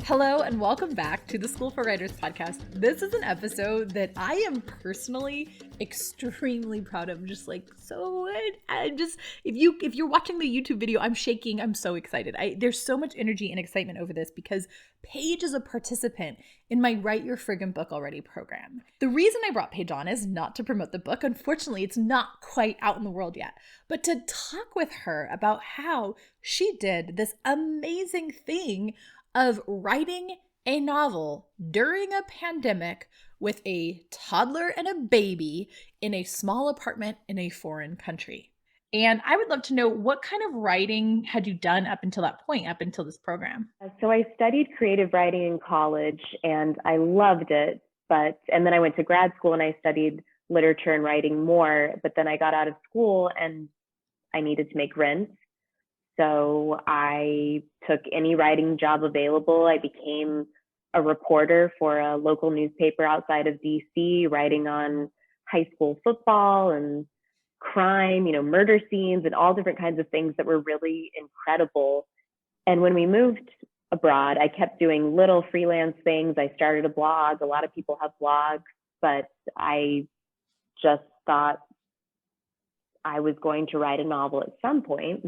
Hello and welcome back to the School for Writers podcast. This is an episode that I am personally extremely proud of. If you're watching the YouTube video, I'm shaking. I'm so excited. There's so much energy and excitement over this because Paige is a participant in my Write Your Friggin' Book Already program. The reason I brought Paige on is not to promote the book. Unfortunately, it's not quite out in the world yet, but to talk with her about how she did this amazing thing of writing a novel during a pandemic with a toddler and a baby in a small apartment in a foreign country. And I would love to know, what kind of writing had you done up until that point, up until this program? So I studied creative writing in college and I loved it. And then I went to grad school and I studied literature and writing more. But then I got out of school and I needed to make rent. So I took any writing job available. I became a reporter for a local newspaper outside of DC, writing on high school football and crime, murder scenes and all different kinds of things that were really incredible. And when we moved abroad, I kept doing little freelance things. I started a blog. A lot of people have blogs, but I just thought I was going to write a novel at some point.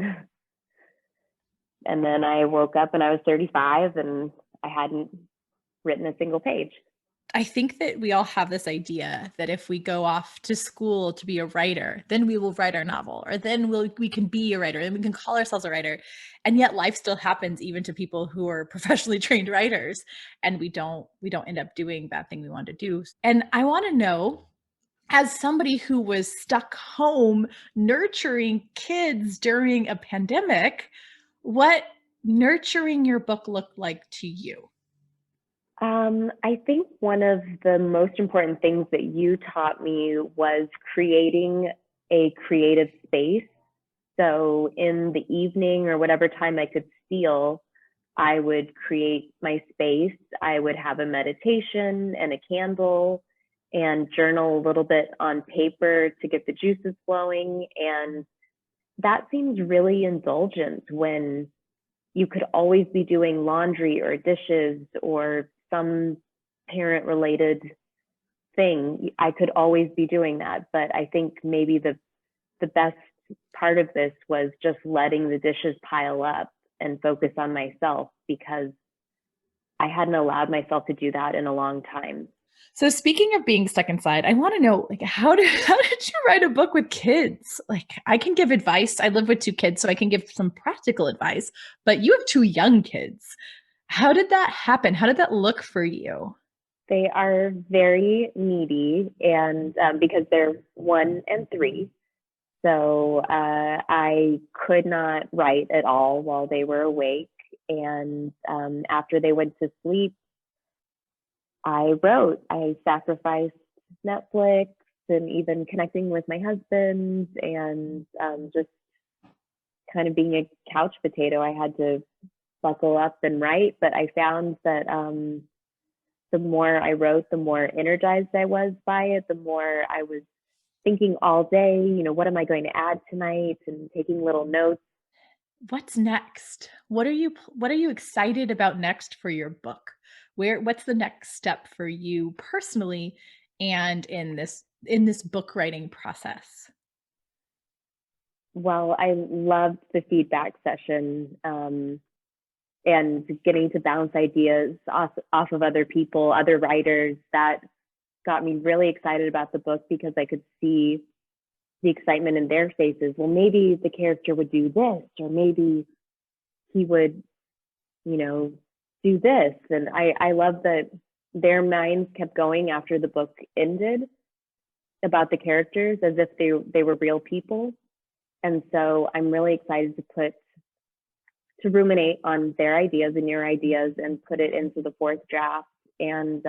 And then I woke up and I was 35 and I hadn't written a single page. I think that we all have this idea that if we go off to school to be a writer, then we will write our novel, or then we can be a writer and we can call ourselves a writer. And yet life still happens even to people who are professionally trained writers, and we don't end up doing that thing we want to do. And I want to know, as somebody who was stuck home nurturing kids during a pandemic, what nurturing your book looked like to you. I think one of the most important things that you taught me was creating a creative space. So in the evening or whatever time I could steal, I would create my space. I would have a meditation and a candle and journal a little bit on paper to get the juices flowing. And that seems really indulgent when you could always be doing laundry or dishes or some parent related thing. I could always be doing that. But I think maybe the best part of this was just letting the dishes pile up and focus on myself, because I hadn't allowed myself to do that in a long time. So speaking of being stuck inside, I want to know, how did you write a book with kids? I can give advice. I live with 2 kids, so I can give some practical advice, but you have 2 young kids. How did that happen? How did that look for you? They are very needy, and because they're 1 and 3. So I could not write at all while they were awake. And after they went to sleep, I wrote. I sacrificed Netflix and even connecting with my husband, and just kind of being a couch potato. I had to buckle up and write, but I found that the more I wrote, the more energized I was by it, the more I was thinking all day, what am I going to add tonight, and taking little notes. What's next? What are you excited about next for your book? What's the next step for you personally and in this book writing process? Well, I loved the feedback session, and getting to bounce ideas off of other people, other writers. That got me really excited about the book, because I could see the excitement in their faces. Well, maybe the character would do this, or maybe he would, do this. And I love that their minds kept going after the book ended about the characters as if they were real people. And so I'm really excited to ruminate on their ideas and your ideas and put it into the 4th draft. And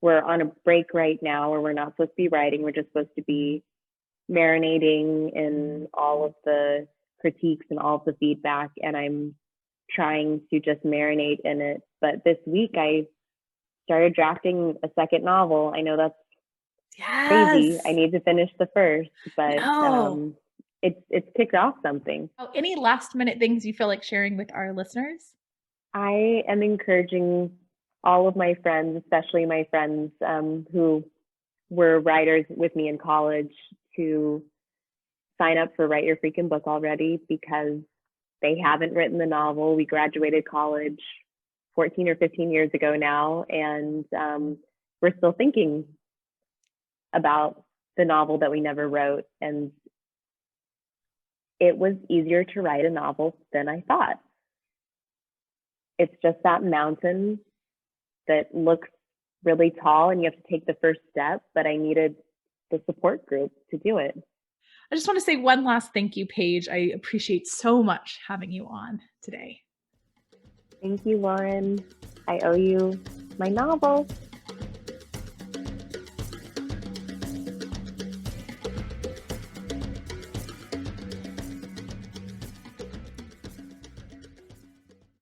we're on a break right now where we're not supposed to be writing. We're just supposed to be marinating in all of the critiques and all of the feedback. And I'm trying to just marinate in it. But this week I started drafting a second novel. I know that's crazy. I need to finish the first, but it's kicked off something. Any last minute things you feel like sharing with our listeners? I am encouraging all of my friends, especially my friends who were writers with me in college, to sign up for Write Your Freaking Book already because they haven't written the novel. We graduated college 14 or 15 years ago now, and we're still thinking about the novel that we never wrote. And it was easier to write a novel than I thought. It's just that mountain that looks really tall and you have to take the first step, but I needed the support group to do it. I just want to say one last thank you, Paige. I appreciate so much having you on today. Thank you, Lauren. I owe you my novel.